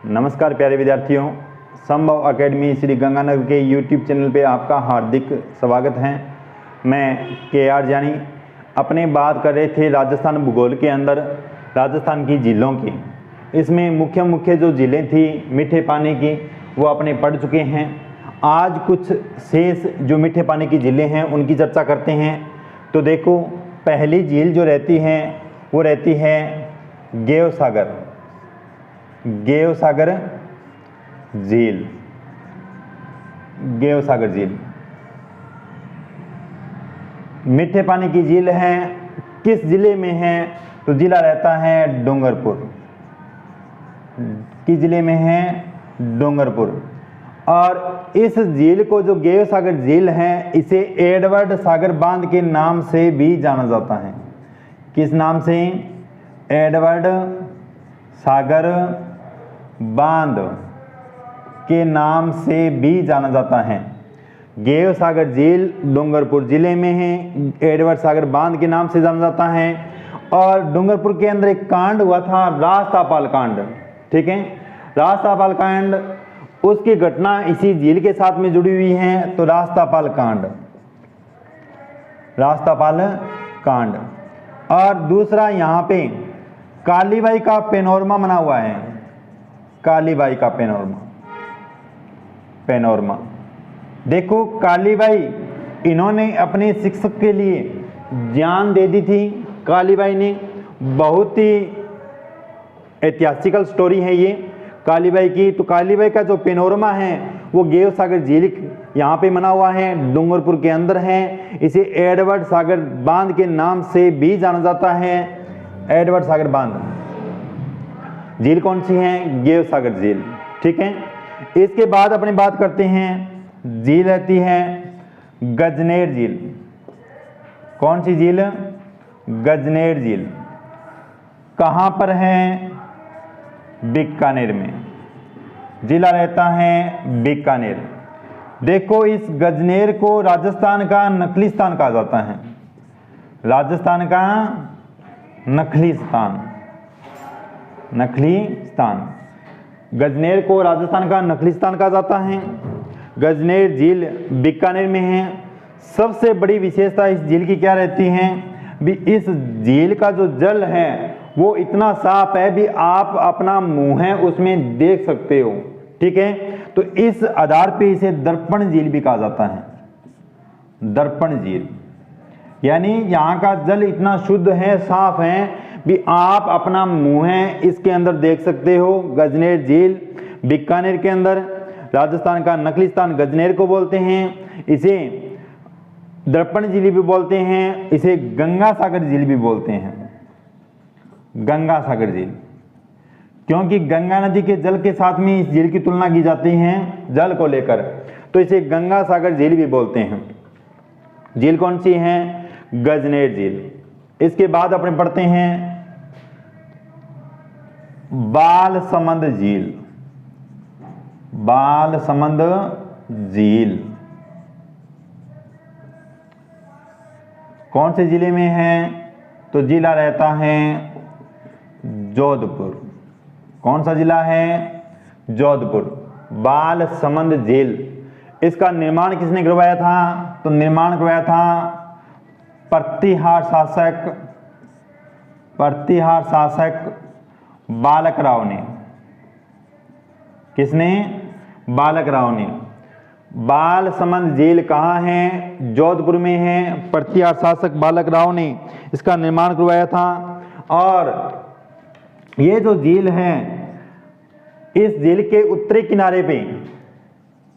नमस्कार प्यारे विद्यार्थियों, संभव एकेडमी श्री गंगानगर के यूट्यूब चैनल पे आपका हार्दिक स्वागत है। मैं के.आर. जानी अपने बात कर रहे थे राजस्थान भूगोल के अंदर राजस्थान की झीलों की। इसमें मुख्य जो झीलें थी मीठे पानी की वो अपने पढ़ चुके हैं। आज कुछ शेष जो मीठे पानी की झीलें हैं उनकी चर्चा करते हैं। तो देखो, पहली झील जो रहती है वो रहती है गेवसागर झील। गेवसागर झील मीठे पानी की झील है। किस जिले में है? तो जिला रहता है डूंगरपुर। किस जिले में है? डूंगरपुर। और इस झील को जो गेवसागर झील है इसे एडवर्ड सागर बांध के नाम से भी जाना जाता है। किस नाम से? एडवर्ड सागर बांध के नाम से भी जाना जाता है। गेवसागर झील डूंगरपुर जिले में है, एडवर्ड सागर बांध के नाम से जाना जाता है। और डूंगरपुर के अंदर एक कांड हुआ था, राजतापाल कांड। ठीक है, राजतापाल कांड, उसकी घटना इसी झील के साथ में जुड़ी हुई है। तो राजतापाल कांड। और दूसरा यहाँ पे कालीबाई का पेनोरमा बना हुआ है। कालीबाई का पेनोरमा। देखो, कालीबाई इन्होंने अपने शिक्षक के लिए जान दे दी थी। कालीबाई ने, बहुत ही ऐतिहासिकल स्टोरी है ये कालीबाई की। तो कालीबाई का जो पेनोरमा है वो गेवसागर झील यहाँ पे बना हुआ है, डूंगरपुर के अंदर है। इसे एडवर्ड सागर बांध के नाम से भी जाना जाता है। एडवर्ड सागर बांध झील कौन सी है? गेवसागर झील। ठीक है, इसके बाद अपनी बात करते हैं, झील रहती है गजनेर झील। कौन सी झील? गजनेर झील। कहां पर है? बीकानेर में। जिला रहता है बीकानेर। देखो, इस गजनेर को राजस्थान का नखलिस्तान कहा जाता है। राजस्थान का नखलिस्तान। गजनेर को राजस्थान का नखलिस्तान कहा जाता है। गजनेर झील बीकानेर में है। सबसे बड़ी विशेषता इस झील की क्या रहती है? भी इस झील का जो जल है वो इतना साफ है भी आप अपना मुंह है उसमें देख सकते हो। ठीक है, तो इस आधार पे इसे दर्पण झील भी कहा जाता है। दर्पण झील यानी यहाँ का जल इतना शुद्ध है, साफ है भी आप अपना मुंह है इसके अंदर देख सकते हो। गजनेर झील बीकानेर के अंदर, राजस्थान का नखलिस्तान गजनेर को बोलते हैं। इसे दर्पण झील भी बोलते हैं, इसे गंगा सागर झील भी बोलते हैं। गंगा सागर झील, क्योंकि गंगा नदी के जल के साथ में इस झील की तुलना की जाती है जल को लेकर, तो इसे गंगा सागर झील भी बोलते हैं। झील कौन सी है? गजनेर झील। इसके बाद अपने पढ़ते हैं बालसमंद झील। बालसमंद झील कौन से जिले में है? तो जिला रहता है जोधपुर। कौन सा जिला है? जोधपुर। बालसमंद झील, इसका निर्माण किसने करवाया था? तो निर्माण करवाया था प्रतिहार शासक बालक राव ने। किसने? बालक राव ने। बालसमंद झील कहाँ है? जोधपुर में है। प्रतिहार शासक बालक राव ने इसका निर्माण करवाया था। और ये जो झील है, इस झील के उत्तरी किनारे पे,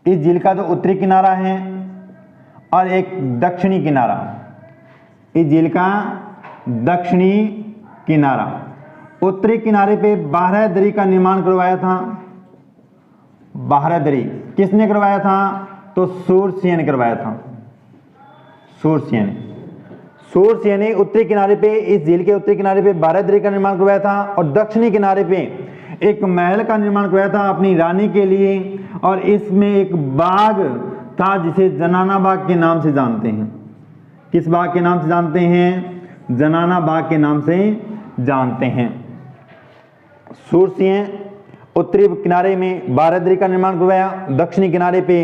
इस झील का जो उत्तरी किनारा है और एक दक्षिणी किनारा, इस झील का दक्षिणी किनारा, उत्तरी किनारे पे बारहदरी का निर्माण करवाया था। बारहदरी किसने करवाया था? तो सूरसेन ने करवाया था। सूरसेन ने उत्तरी किनारे पे, इस झील के उत्तरी किनारे पे बारहदरी का निर्माण करवाया था और दक्षिणी किनारे पे एक महल का निर्माण करवाया था अपनी रानी के लिए। और इसमें एक बाग था जिसे जनाना बाग के नाम से जानते हैं। किस बाग के नाम से जानते हैं? जनाना बाग के नाम से जानते हैं। सूरसेन उत्तरी किनारे में बारादरी का निर्माण करवाया, दक्षिणी किनारे पे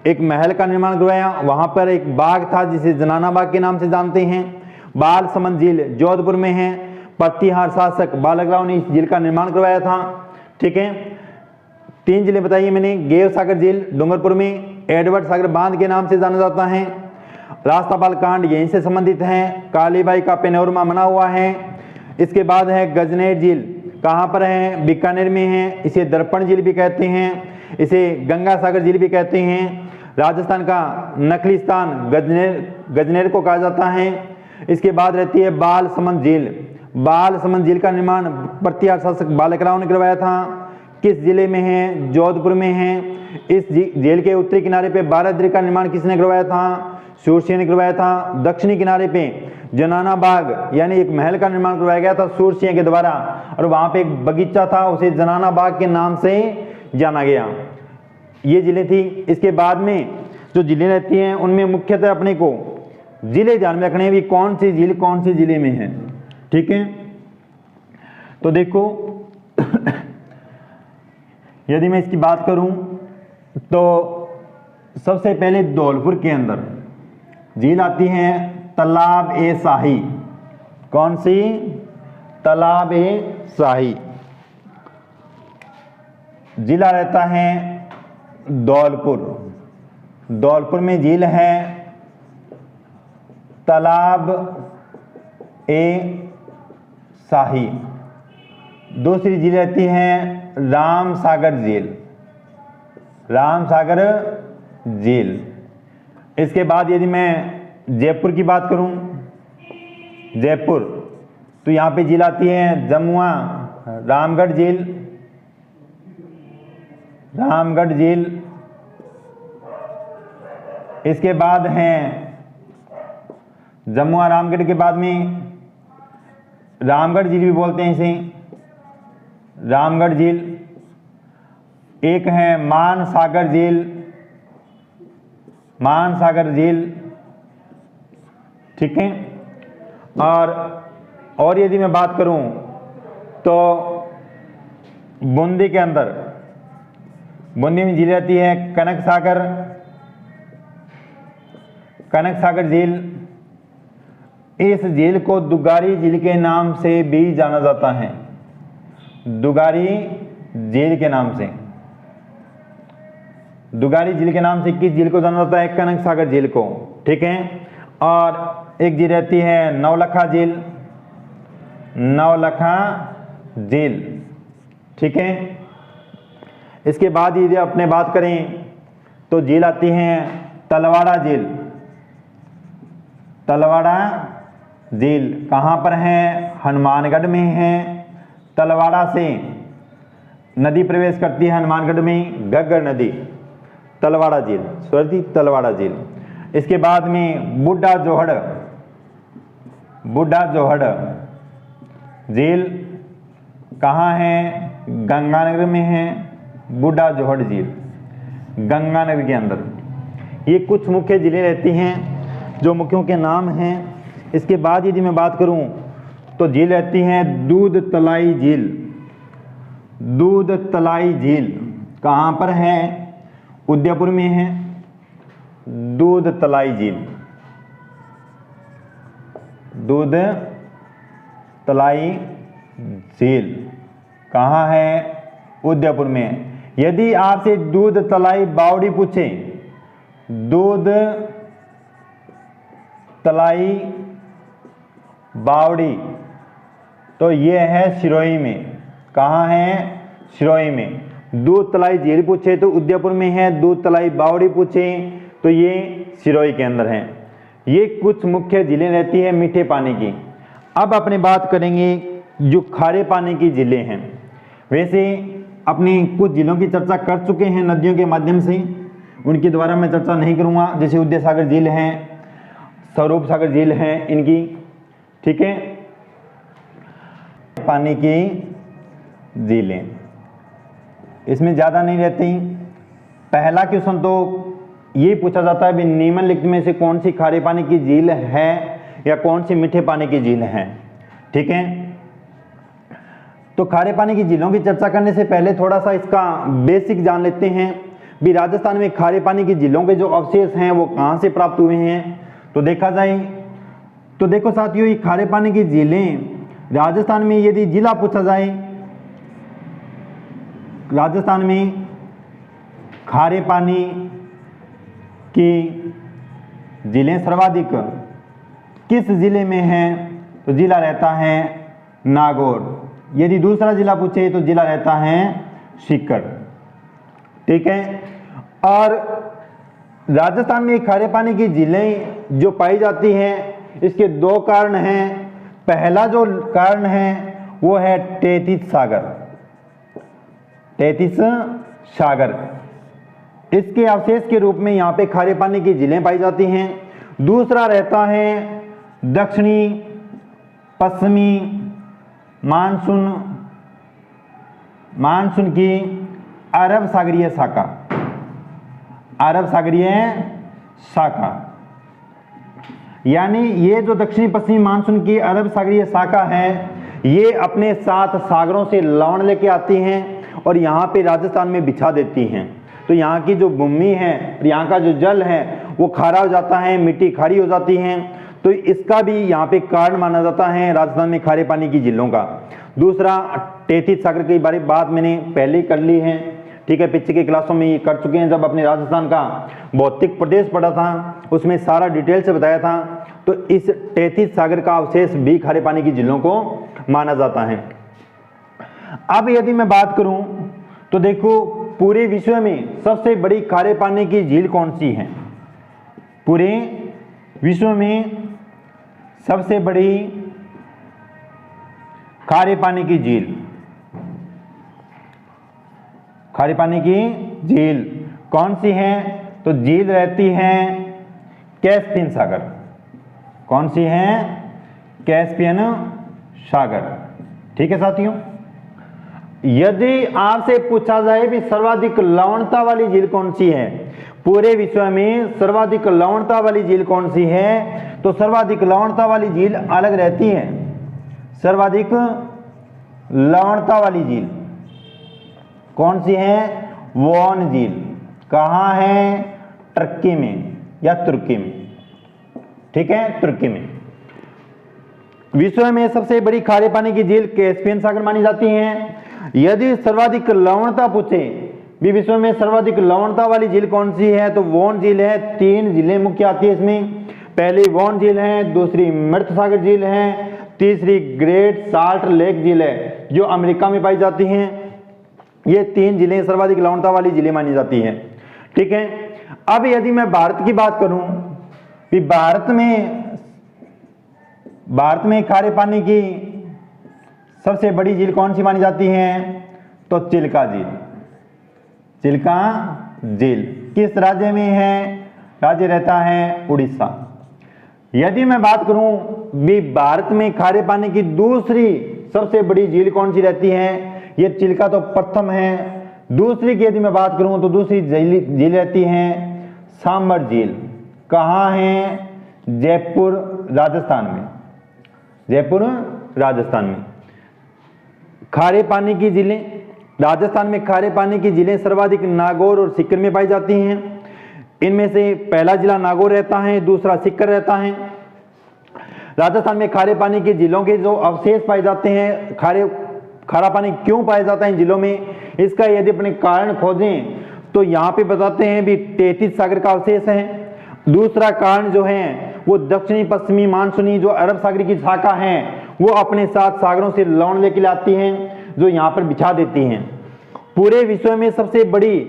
एक महल का निर्माण करवाया, वहां पर एक बाग था जिसे जनाना बाग के नाम से जानते हैं। बाल समंद झील जोधपुर में है, प्रतिहार शासक बालक राव ने इस झील का निर्माण करवाया था। ठीक है, 3 जिले बताइए मैंने। गेव सागर झील डूंगरपुर में, एडवर्ड सागर बांध के नाम से जाना जाता है। रास्तापाल कांड यहीं से संबंधित है, कालीबाई का पेनोरमा बना हुआ है। इसके बाद है गजनेर झील, कहाँ पर है? बीकानेर में है। इसे दर्पण झील भी कहते हैं, इसे गंगा सागर झील भी कहते हैं। राजस्थान का नकली स्थान गजनेर को कहा जाता है। इसके बाद रहती है बाल समंद झील। बाल समंद झील का निर्माण प्रतिहार शासक बालक राव ने करवाया था। किस जिले में है? जोधपुर में है। इस झील के उत्तरी किनारे पे बारादरी का निर्माण किसने करवाया था? सूरसिंह ने करवाया था। दक्षिणी किनारे पे जनाना बाग यानी एक महल का निर्माण करवाया गया था सूरसिंह के द्वारा, और वहां पे एक बगीचा था, उसे जनाना बाग के नाम से जाना गया। ये जिले थी। इसके बाद में जो जिले रहती हैं उनमें मुख्यतः अपने को जिले ध्यान में रखने हैं भी कौन सी झील कौन से जिले में है। ठीक है, तो देखो यदि मैं इसकी बात करूं तो सबसे पहले धौलपुर के अंदर झील आती है तालाब ए शाही। कौन सी? तालाब ए शाही। जिला रहता है धौलपुर। धौलपुर में झील है तालाब ए शाही। दूसरी झील रहती है राम सागर झील। राम सागर झील। इसके बाद यदि मैं जयपुर की बात करूं, जयपुर, तो यहां पे झील आती है जमुआ रामगढ़ झील। रामगढ़ झील। इसके बाद है जमुआ रामगढ़ के बाद में रामगढ़ झील भी बोलते हैं इसे, रामगढ़ झील। एक है मान सागर झील। मान सागर झील। ठीक है, और यदि मैं बात करूं तो बूंदी के अंदर, बूंदी में झील रहती है कनक सागर। कनक सागर झील। इस झील को दुगारी झील के नाम से भी जाना जाता है। दुगारी झील के नाम से। दुगारी झील के नाम से किस झील को जाना जाता है? कनक सागर झील को। ठीक है, और एक झील रहती है नौलखा झील। नौलखा झील। ठीक है, इसके बाद यदि अपने बात करें तो झील आती है तलवाड़ा झील। तलवाड़ा झील कहाँ पर है? हनुमानगढ़ में है। तलवाड़ा से नदी प्रवेश करती है हनुमानगढ़ में, घग्गर नदी। तलवाड़ा झील, सॉरी तलवाड़ा झील। इसके बाद में बुढ़ा जोहड़। बुढ़ा जोहड़ झील कहाँ है? गंगानगर में है बुढ़ा जोहड़ झील, गंगानगर के अंदर। ये कुछ मुख्य झीलें रहती हैं जो मुख्यों के नाम हैं। इसके बाद यदि मैं बात करूं तो झील रहती है दूध तलाई झील। दूध तलाई झील कहाँ पर है? उदयपुर में है दूध तलाई झील। दूध तलाई झील कहाँ है? उदयपुर में। यदि आपसे दूध तलाई बावड़ी पूछे, दूध तलाई बावड़ी, तो ये है सिरोही में। कहाँ है? सिरोही में। दूध तलाई झील पूछे तो उदयपुर में है, दूध तलाई बावड़ी पूछे तो ये सिरोही के अंदर है। ये कुछ मुख्य झीलें रहती है मीठे पानी की। अब अपनी बात करेंगे जो खारे पानी की झीलें हैं। वैसे अपनी कुछ झीलों की चर्चा कर चुके हैं नदियों के माध्यम से, उनके द्वारा मैं चर्चा नहीं करूँगा। जैसे उदय सागर झील है, स्वरूप सागर झील है इनकी। ठीक है, पानी की झीलें इसमें ज़्यादा नहीं रहती। पहला क्वेश्चन तो ये पूछा जाता है भी निम्नलिखित में से कौन सी खारे पानी की झील है या कौन सी मीठे पानी की झील है। ठीक है, तो खारे पानी की झीलों की चर्चा करने से पहले थोड़ा सा इसका बेसिक जान लेते हैं भी राजस्थान में खारे पानी की झीलों के जो अवशेष हैं वो कहाँ से प्राप्त हुए हैं। तो देखा जाए तो देखो साथियों, ये खारे पानी की झीलें राजस्थान में यदि जिला पूछा जाए, राजस्थान में खारे पानी की झीलें सर्वाधिक किस जिले में हैं, तो जिला रहता है नागौर। यदि दूसरा जिला पूछे तो जिला रहता है सीकर। ठीक है। और राजस्थान में खारे पानी की झीलें जो पाई जाती हैं इसके दो कारण हैं। पहला जो कारण है वो है तैतीस सागर, तैतीस सागर, इसके अवशेष के रूप में यहाँ पे खारे पानी की झीलें पाई जाती हैं। दूसरा रहता है दक्षिणी पश्चिमी मानसून की अरब सागरीय शाखा, अरब सागरीय शाखा, यानी ये जो दक्षिणी पश्चिमी मानसून की अरब सागरीय शाखा है ये अपने साथ सागरों से लवण लेके आती हैं और यहाँ पे राजस्थान में बिछा देती हैं। तो यहाँ की जो भूमि है, यहाँ का जो जल है वो खारा हो जाता है, मिट्टी खारी हो जाती है। तो इसका भी यहाँ पे कारण माना जाता है राजस्थान में खारे पानी की झीलों का। दूसरा तैतीस सागर की बात मैंने पहले कर ली है। ठीक है, पीछे के क्लासों में ये कर चुके हैं। जब अपने राजस्थान का भौतिक प्रदेश पढ़ा था उसमें सारा डिटेल से बताया था। तो इस तैतीस सागर का अवशेष भी खारे पानी की झीलों को माना जाता है। अब यदि मैं बात करूं तो देखो पूरे विश्व में सबसे बड़ी खारे पानी की झील कौन सी है। पूरे विश्व में सबसे बड़ी खारे पानी की झील, खारे पानी की झील कौन सी है, तो झील रहती है कैस्पियन सागर। कौन सी है, कैस्पियन सागर। ठीक है साथियों, यदि आपसे पूछा जाए भी सर्वाधिक लवणता वाली झील कौन सी है, पूरे विश्व में सर्वाधिक लवणता वाली झील कौन सी है, तो सर्वाधिक लवणता वाली झील अलग रहती है। सर्वाधिक लवणता वाली झील कौन सी है, वोन झील। कहाँ है, टर्की में या तुर्की में। ठीक है, तुर्की में। विश्व में सबसे बड़ी खारे पानी की झील कैस्पियन सागर मानी जाती है। यदि सर्वाधिक लवणता पूछे भी विश्व में सर्वाधिक लवणता वाली झील कौन सी है, तो वोन झील है। 3 झीलें मुख्य आती है इसमें। पहली वोन झील है, दूसरी मृत सागर झील है, तीसरी ग्रेट साल्ट लेक झील है जो अमेरिका में पाई जाती हैं। ये 3 झीलें सर्वाधिक लवणता वाली झीलें मानी जाती हैं। ठीक है। अब यदि मैं भारत की बात करूं कि भारत में खारे पानी की सबसे बड़ी झील कौन सी मानी जाती है, तो चिल्का झील। चिल्का झील किस राज्य में है, राज्य रहता है उड़ीसा। यदि मैं बात करूं भी भारत में खारे पानी की दूसरी सबसे बड़ी झील कौन सी रहती है, ये चिल्का तो प्रथम है। दूसरी की यदि मैं बात करूं तो दूसरी झील रहती है सांबर झील। कहाँ है, जयपुर राजस्थान में। जयपुर राजस्थान में खारे पानी की झीलें, राजस्थान में खारे पानी की झीलें सर्वाधिक नागौर और सीकर में पाई जाती हैं। इनमें से पहला जिला नागौर रहता है, दूसरा सीकर रहता है। राजस्थान में खारे पानी की झीलों के जो अवशेष पाए जाते हैं, खारा पानी क्यों पाया जाता है इन जिलों में, इसका यदि अपने कारण खोजें तो यहाँ पे बताते हैं भी तैतीस सागर का अवशेष है। दूसरा कारण जो है वो दक्षिणी पश्चिमी मानसूनी जो अरब सागर की शाखा है वो अपने साथ सागरों से लवण लेके लाती हैं जो यहाँ पर बिछा देती हैं। पूरे विश्व में सबसे बड़ी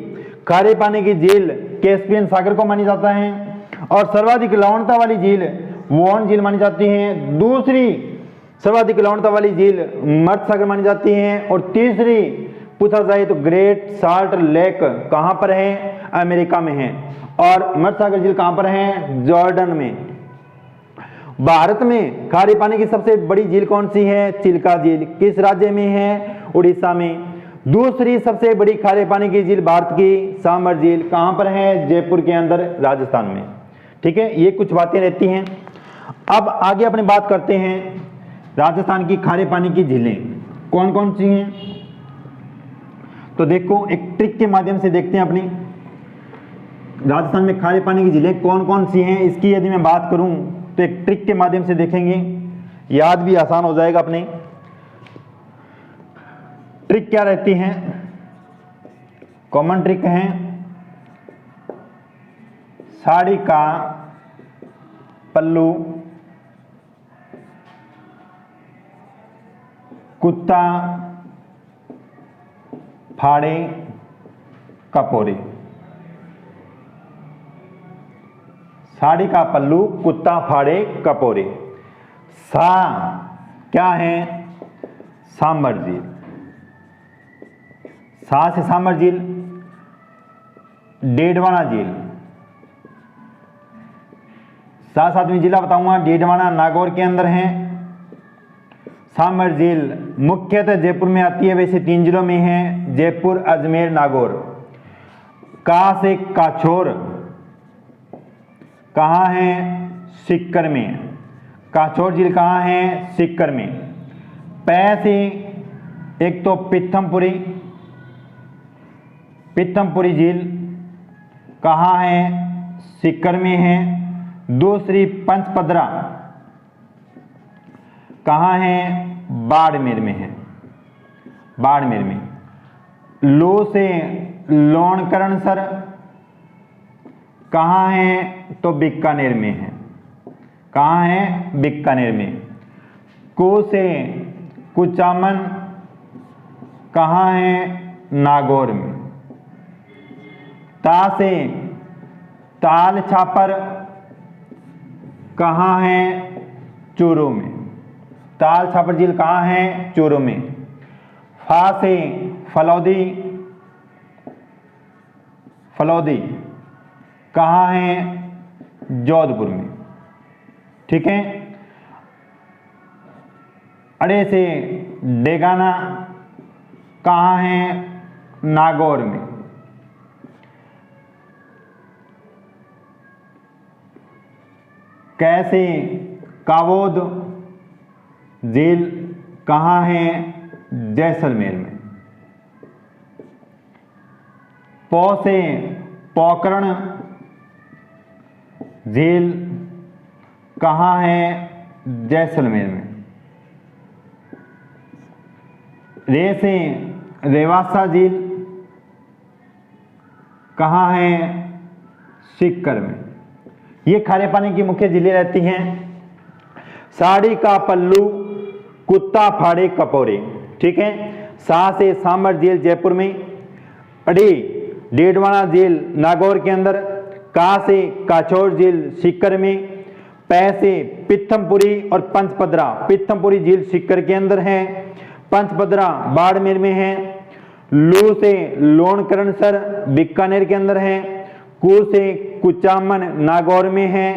खारे पानी की झील कैस्पियन सागर को मानी जाता है और सर्वाधिक लवणता वाली झील वोन झील मानी जाती है। दूसरी सर्वाधिक लवणता वाली झील मर्द सागर मानी जाती है और तीसरी पूछा जाए तो ग्रेट साल्ट लेक कहां पर है, अमेरिका में है। और मर्द सागर झील कहां पर है, जॉर्डन में। भारत में खारे पानी की सबसे बड़ी झील कौन सी है, चिल्का झील। किस राज्य में है, उड़ीसा में। दूसरी सबसे बड़ी खारे पानी की झील भारत की सांबर झील कहां पर है, जयपुर के अंदर राजस्थान में। ठीक है, ये कुछ बातें रहती हैं। अब आगे अपनी बात करते हैं राजस्थान की खारे पानी की झीलें। कौन कौन सी हैं? तो देखो एक ट्रिक के माध्यम से देखते हैं अपनी राजस्थान में खारे पानी की झीलें कौन कौन सी हैं। इसकी यदि मैं बात करूं तो एक ट्रिक के माध्यम से देखेंगे, याद भी आसान हो जाएगा अपने। ट्रिक क्या रहती हैं? कॉमन ट्रिक है साड़ी का पल्लू, कुत्ता फाड़े कपोरे। साड़ी का पल्लू, कुत्ता फाड़े कपोरे। सा क्या है? सांबर झील। सा से सांबर झील। डेडवाना झील, 7वां जिला बताऊंगा। डेडवाना नागौर के अंदर है। सांबर झील मुख्यतः जयपुर में आती है, वैसे 3 जिलों में है, जयपुर, अजमेर, नागौर। का से काछोर कहाँ है? सीकर में। काछोर झील कहाँ है? सीकर में। पै से एक तो पिथमपुरी, पिथमपुरी झील कहाँ है? सीकर में है। दूसरी पंचपदरा कहाँ है? बाड़मेर में है, बाड़मेर में। लो से लोणकरणसर कहाँ है? तो बीकानेर में है। कहाँ है? बीकानेर में। को से कुचामन कहाँ है? नागौर में। ता से ताल छापर कहाँ है? चूरू में। ताल छापर झील कहाँ है? चूरू में। फा से फलौदी, फलौदी कहाँ है? जोधपुर में। ठीक है। अड़े से डेगाना कहाँ है? नागौर में। कैसे कावोद झील कहाँ है? जैसलमेर में। पौ से पोकरण झील कहाँ है? जैसलमेर में। रे से रेवासा झील कहाँ है? सीकर में। ये खारे पानी की मुख्य झीलें रहती हैं। साड़ी का पल्लू, कुत्ता फाड़े कपोरे। ठीक है। सा से सांबर झील जयपुर में। अड़ी डेडवाना झील नागौर के अंदर। का से काछोर झील सीकर में। पै से पिथमपुरी और पंचपदरा, पिथमपुरी झील सीकर के अंदर है, पंचपदरा बाड़मेर में है। लू से लोणकरणसर बीकानेर के अंदर है। कू से कुचामन नागौर में है।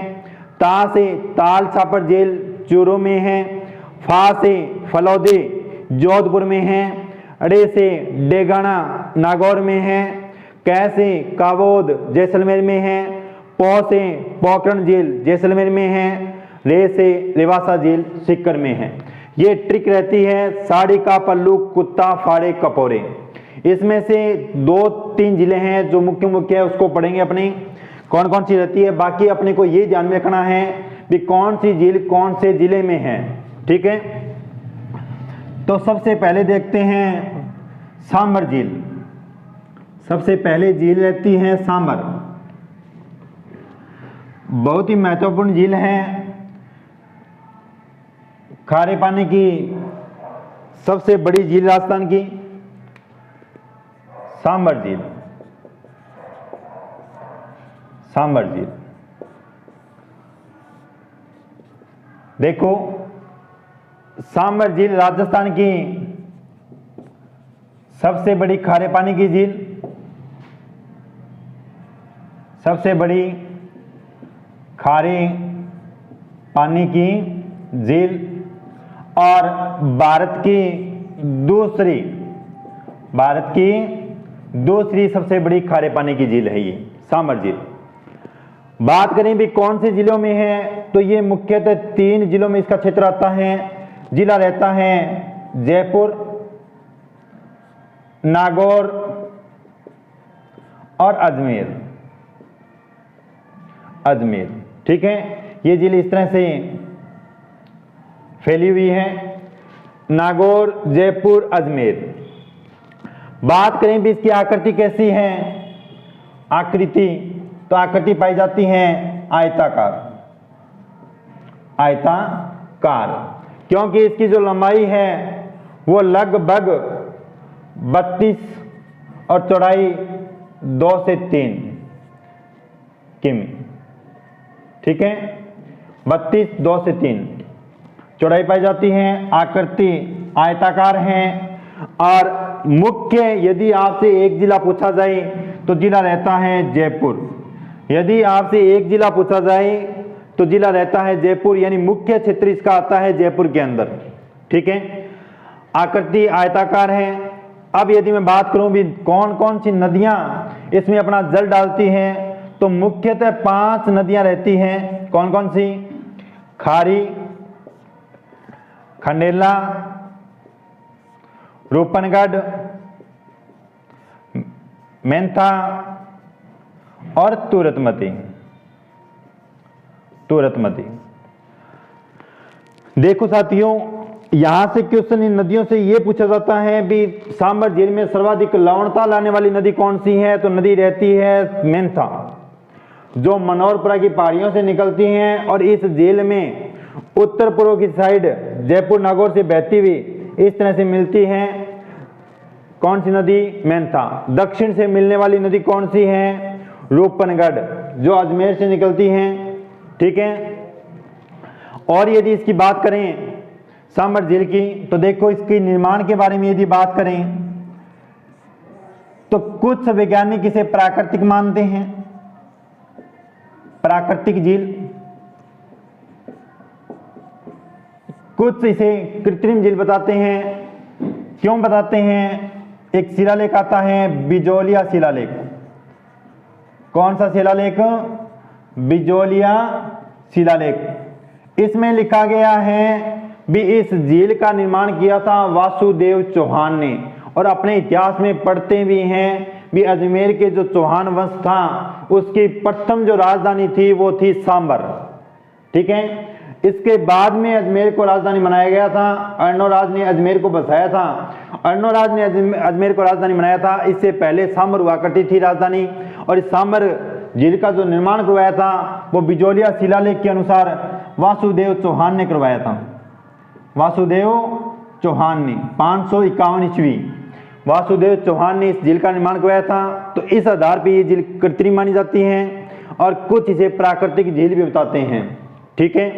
ता से ताल छापर झील चूरू में है। फा से फलौदी जोधपुर में है। अड़े से डेगाना नागौर में है। कै से कावोद जैसलमेर में है। पौ से पोकरण झील जैसलमेर में है। रे से रेवासा झील सीकर में है। ये ट्रिक रहती है साड़ी का पल्लू, कुत्ता फाड़े कपोरे। इसमें से 2-3 जिले हैं जो मुख्य मुख्य है, उसको पढ़ेंगे अपनी कौन कौन सी रहती है। बाकी अपने को ये ध्यान में रखना है कि कौन सी झील कौन से जिले में है। ठीक है। तो सबसे पहले देखते हैं सांबर झील। सबसे पहले झील रहती है सांबर, बहुत ही महत्वपूर्ण झील है। खारे पानी की सबसे बड़ी झील राजस्थान की सांबर झील। सांबर झील देखो, सांबर झील राजस्थान की सबसे बड़ी खारे पानी की झील, सबसे बड़ी खारे पानी की झील और भारत की दूसरी सबसे बड़ी खारे पानी की झील है ये सांबर झील। बात करें भी कौन से जिलों में है, तो ये मुख्यतः 3 जिलों में इसका क्षेत्र आता है। जिला रहता है जयपुर, नागौर और अजमेर। ठीक है, ये झील इस तरह से फैली हुई है, नागौर, जयपुर, अजमेर। बात करें भी इसकी आकृति कैसी है, आकृति तो आकृति पाई जाती है आयताकार, क्योंकि इसकी जो लंबाई है वो लगभग 32 और चौड़ाई 2 से 3 किमी। ठीक है, 32, 2 से 3 चौड़ाई पाई जाती है, आकृति आयताकार है। और मुख्य यदि आपसे एक जिला पूछा जाए तो जिला रहता है जयपुर। यदि आपसे एक जिला पूछा जाए तो जिला रहता है जयपुर, यानी मुख्य क्षेत्र इसका आता है जयपुर के अंदर। ठीक है, आकृति आयताकार है। अब यदि मैं बात करूं भी कौन कौन सी नदियां इसमें अपना जल डालती हैं, तो मुख्यतः 5 नदियां रहती हैं। कौन कौन सी? खारी, खंडेला, रूपनगढ़, मेंथा और तुरतमती। देखो साथियों, यहां से क्वेश्चन इन नदियों से यह पूछा जाता है भी सांबर झील में सर्वाधिक लवणता लाने वाली नदी कौन सी है, तो नदी रहती है मेंथा, जो मनोरपुरा की पहाड़ियों से निकलती हैं और इस झील में उत्तर पूर्व की साइड जयपुर नागौर से बहती हुई इस तरह से मिलती है। कौन सी नदी? मेंथा। दक्षिण से मिलने वाली नदी कौन सी है? रूपनगढ़, जो अजमेर से निकलती हैं। ठीक है, और यदि इसकी बात करें सांबर झील की, तो देखो इसके निर्माण के बारे में यदि बात करें तो कुछ वैज्ञानिक इसे प्राकृतिक मानते हैं, प्राकृतिक झील, कुछ इसे कृत्रिम झील बताते हैं। क्यों बताते हैं? एक शिलालेख आता है बिजोलिया शिलालेख। कौन सा शिलालेख? बिजोलिया शिलालेख। इसमें लिखा गया है भी इस झील का निर्माण किया था वासुदेव चौहान ने, और अपने इतिहास में पढ़ते भी हैं भी अजमेर के जो चौहान वंश था उसकी प्रथम जो राजधानी थी वो थी सांबर। ठीक है, इसके बाद में अजमेर को राजधानी बनाया गया था। अर्णोराज ने अजमेर को बसाया था, अर्णोराज ने अजमेर को राजधानी बनाया था। इससे पहले सांबर हुआ करती थी राजधानी, और इस सांबर झील का जो निर्माण करवाया था वो बिजोलिया शिलालेख के अनुसार वासुदेव चौहान ने करवाया था। वासुदेव चौहान ने 551 ईस्वी वासुदेव चौहान ने इस झील का निर्माण करवाया था। तो इस आधार पर ये झील कृत्रिम मानी जाती है, और कुछ इसे प्राकृतिक झील भी बताते हैं। ठीक है,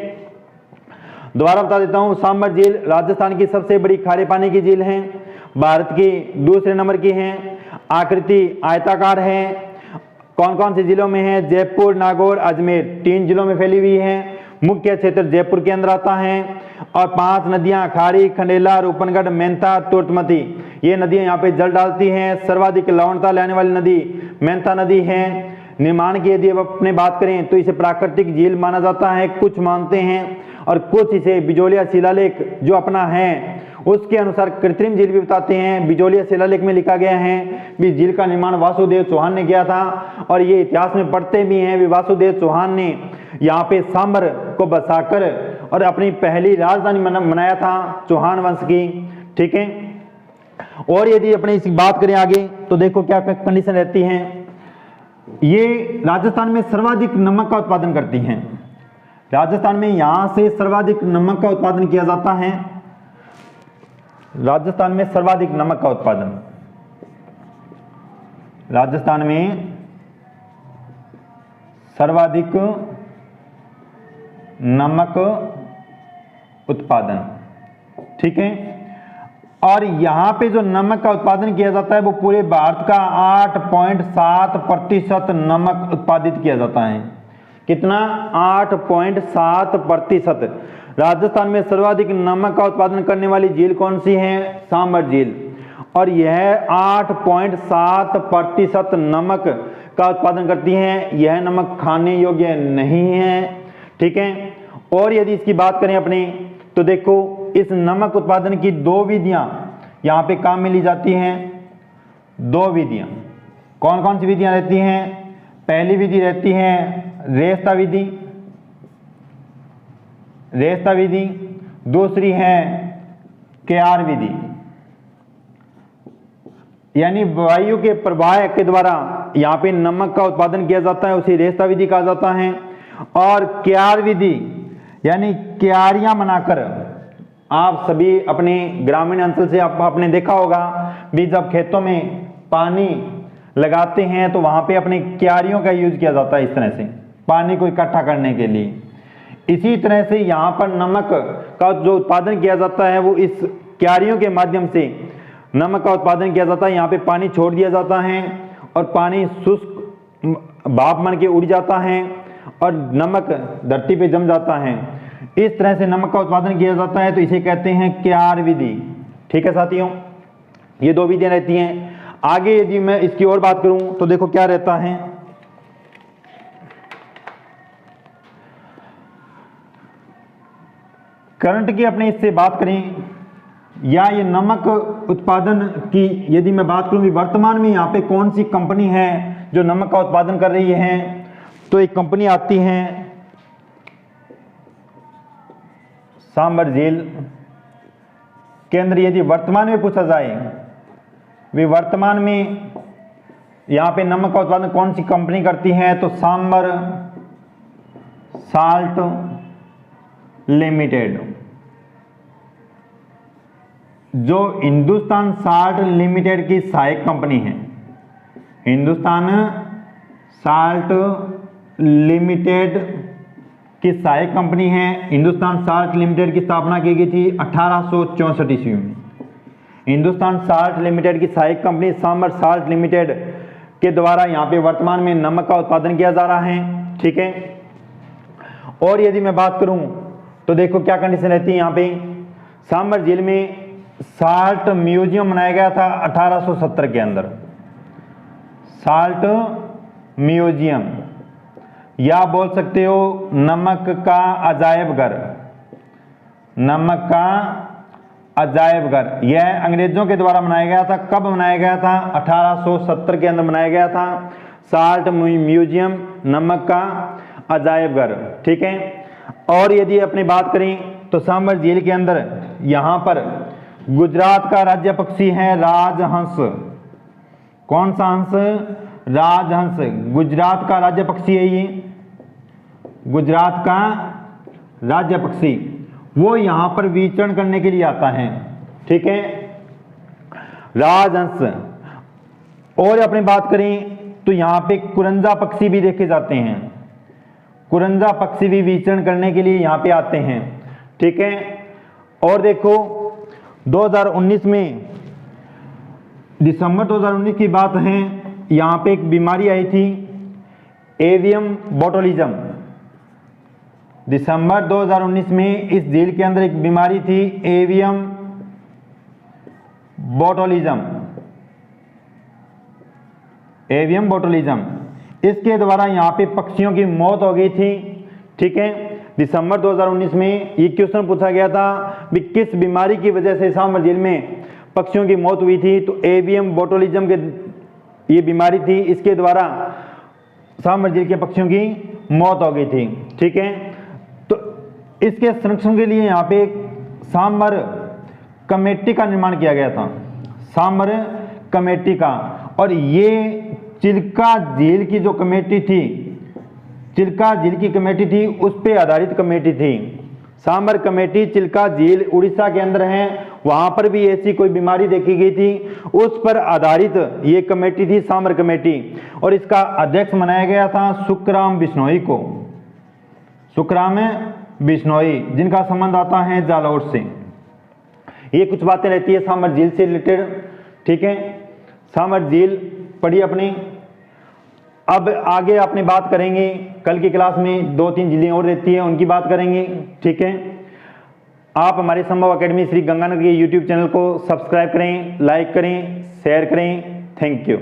दोबारा बता देता हूं, सांबर झील राजस्थान की सबसे बड़ी खारे पानी की झील है, भारत की दूसरे नंबर की है, आकृति आयताकार है। कौन कौन से जिलों में है? जयपुर, नागौर, अजमेर, 3 जिलों में फैली हुई है। मुख्य क्षेत्र जयपुर के अंदर आता है, और 5 नदियां खारी, खंडेला, रूपनगढ़, मेंथा, तुर्तमती, ये नदियां यहाँ पे जल डालती हैं। सर्वाधिक लवणता लेने वाली नदी मेंथा नदी है। निर्माण की यदि अब अपने बात करें तो इसे प्राकृतिक झील माना जाता है, कुछ मानते हैं, और कुछ इसे बिजोलिया शिलालेख जो अपना है उसके अनुसार कृत्रिम झील भी बताते हैं। बिजोलिया शिलालेख में लिखा गया है कि झील का निर्माण वासुदेव चौहान ने किया था, और ये इतिहास में पढ़ते भी हैं भी वासुदेव चौहान ने यहाँ पे सांबर को बसाकर और अपनी पहली राजधानी बनाया था चौहान वंश की। ठीक है, और यदि अपनी इसकी बात करें आगे तो देखो क्या कंडीशन रहती है। ये राजस्थान में सर्वाधिक नमक का उत्पादन करती हैं। राजस्थान में यहां से सर्वाधिक नमक का उत्पादन किया जाता है। राजस्थान में सर्वाधिक नमक का उत्पादन, राजस्थान में सर्वाधिक नमक उत्पादन। ठीक है, और यहां पे जो नमक का उत्पादन किया जाता है वो पूरे भारत का 8.7% नमक उत्पादित किया जाता है। कितना? 8.7%। राजस्थान में सर्वाधिक नमक का उत्पादन करने वाली झील कौन सी है? सांबर झील, और यह 8.7% नमक का उत्पादन करती है। यह नमक खाने योग्य नहीं है। ठीक है, और यदि इसकी बात करें अपने तो देखो इस नमक उत्पादन की 2 विधियां यहाँ पे काम में ली जाती हैं। दो विधियां। कौन कौन सी विधियां रहती हैं? पहली विधि रहती है रेस्ता विधि, रेस्ता विधि। दूसरी है क्यार विधि, यानी वायु के प्रवाह के द्वारा यहाँ पे नमक का उत्पादन किया जाता है, उसे रेस्ता विधि कहा जाता है। और क्यार विधि यानी क्यारियां बनाकर, आप सभी अपने ग्रामीण अंचल से आपने देखा होगा भी जब खेतों में पानी लगाते हैं तो वहां पे अपने क्यारियों का यूज किया जाता है, इस तरह से पानी को इकट्ठा करने के लिए। इसी तरह से यहाँ पर नमक का जो उत्पादन किया जाता है वो इस क्यारियों के माध्यम से नमक का उत्पादन किया जाता है। यहाँ पे पानी छोड़ दिया जाता है और पानी शुष्क भाप बन के उड़ जाता है और नमक धरती पे जम जाता है। इस तरह से नमक का उत्पादन किया जाता है, तो इसे कहते हैं क्यार विधि। ठीक है साथियों, ये दो विधियां रहती हैं। आगे यदि मैं इसकी और बात करूं तो देखो क्या रहता है। करंट की अपने इससे बात करें या ये नमक उत्पादन की यदि मैं बात करूं, वर्तमान में यहाँ पे कौन सी कंपनी है जो नमक का उत्पादन कर रही है, तो एक कंपनी आती है सांबर झील के अंदर। यदि वर्तमान में पूछा जाए वे वर्तमान में यहाँ पे नमक का उत्पादन कौन सी कंपनी करती है, तो सांबर साल्ट लिमिटेड, जो हिंदुस्तान साल्ट लिमिटेड की सहायक कंपनी है। हिंदुस्तान साल्ट लिमिटेड की सहायक कंपनी है। हिंदुस्तान साल्ट लिमिटेड की स्थापना की गई थी 1864 ईस्वी में। हिंदुस्तान साल्ट लिमिटेड की सहायक कंपनी सांबर साल्ट लिमिटेड के द्वारा यहाँ पे वर्तमान में नमक का उत्पादन किया जा रहा है। ठीक है, और यदि मैं बात करूं तो देखो क्या कंडीशन रहती है। यहाँ पे सांबर झील में साल्ट म्यूजियम बनाया गया था 1870 के अंदर। साल्ट म्यूजियम, या बोल सकते हो नमक का अजायब घर। नमक का अजायब घर यह अंग्रेजों के द्वारा बनाया गया था। कब बनाया गया था? 1870 के अंदर बनाया गया था। साल्ट म्यूजियम, नमक का अजायब घर। ठीक है, और यदि अपनी बात करें तो सांबर झील के अंदर यहां पर गुजरात का राज्य पक्षी है राजहंस। कौन सा हंस? राजहंस। गुजरात का राज्य पक्षी है ये, गुजरात का राज्य पक्षी। वो यहां पर विचरण करने के लिए आता है। ठीक है, राजहंस। और अपनी बात करें तो यहां पे कुरंजा पक्षी भी देखे जाते हैं। कुरंजा पक्षी भी विचरण करने के लिए यहां पे आते हैं। ठीक है, और देखो 2019 में, दिसंबर 2019 की बात है, यहां पे एक बीमारी आई थी एवियम बोटुलिज्म। दिसंबर 2019 में इस झील के अंदर एक बीमारी थी एवियम बोटुलिज्म। एवियम बोटुलिज्म, इसके द्वारा यहां पे पक्षियों की मौत हो गई थी। ठीक है, दिसंबर 2019 में ये क्वेश्चन पूछा गया था कि किस बीमारी की वजह से सांबर झील में पक्षियों की मौत हुई थी, तो एवियम बोटुलिज्म के ये बीमारी थी, इसके द्वारा सांबर झील के पक्षियों की मौत हो गई थी। ठीक है, तो इसके संरक्षण के लिए यहाँ पे सांबर कमेटी का निर्माण किया गया था। सांबर कमेटी का, और ये चिल्का झील की जो कमेटी थी, चिल्का झील की कमेटी थी, उस पे आधारित कमेटी थी। सांबर कमेटी चिल्का झील उड़ीसा के अंदर है, वहां पर भी ऐसी कोई बीमारी देखी गई थी, उस पर आधारित ये कमेटी थी सांबर कमेटी। और इसका अध्यक्ष बनाया गया था सुखराम बिश्नोई को। सुखराम बिश्नोई, जिनका संबंध आता है जालौर से। ये कुछ बातें रहती है सांबर झील से रिलेटेड। ठीक है, सांबर झील पढ़ी अपनी। अब आगे अपनी बात करेंगे, कल की क्लास में 2-3 झीलें और रहती हैं, उनकी बात करेंगे। ठीक है, आप हमारे संभव एकेडमी श्री गंगानगर के YouTube चैनल को सब्सक्राइब करें, लाइक करें, शेयर करें। Thank you.